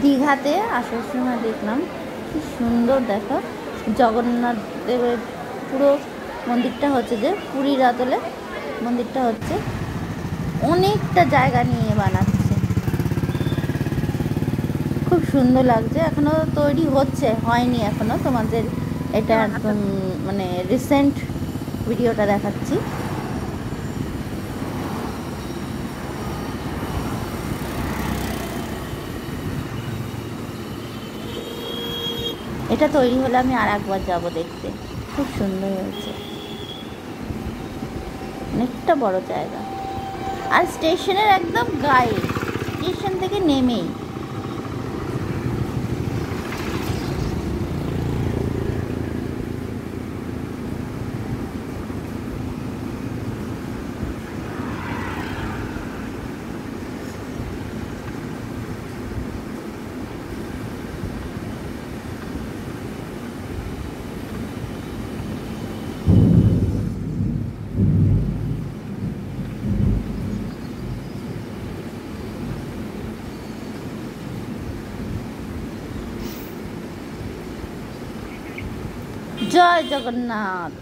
দীঘাতে আসার সময় দেখলাম কি সুন্দর, দেখো জগন্নাথ দেবের পুরো মন্দিরটা হচ্ছে, যে পুরীর আদলে মন্দিরটা হচ্ছে, অনেকটা জায়গা নিয়ে বানাচ্ছে, খুব সুন্দর লাগছে। এখনো তৈরি হচ্ছে, হয়নি এখনো, তোমাদের এটা একদম মানে রিসেন্ট ভিডিওটা দেখাচ্ছি। এটা তৈরি হলে আমি আর একবার যাবো দেখতে, খুব সুন্দর হয়েছে, অনেকটা বড় জায়গা। আর স্টেশনের একদম গায়ে, স্টেশন থেকে নেমেই। জয় জগন্নাথ।